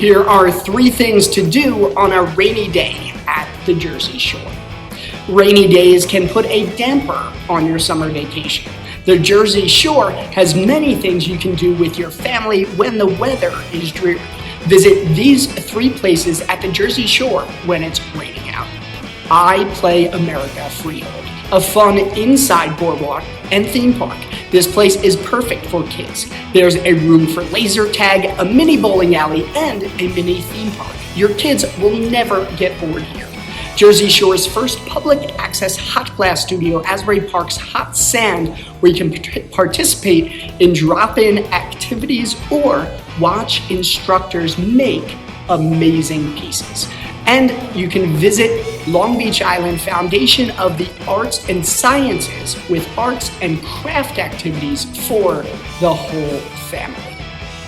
Here are 3 things to do on a rainy day at the Jersey Shore. Rainy days can put a damper on your summer vacation. The Jersey Shore has many things you can do with your family when the weather is dreary. Visit these 3 places at the Jersey Shore when it's raining out. iPlay America Freehold, a fun inside boardwalk and theme park. This place is perfect for kids. There's a room for laser tag, a mini bowling alley, and a mini theme park. Your kids will never get bored here. Jersey Shore's first public access hot glass studio, Asbury Park's Hot Sand, where you can participate in drop-in activities or watch instructors make amazing pieces. And you can visit Long Beach Island Foundation of the Arts and Sciences with arts and craft activities for the whole family.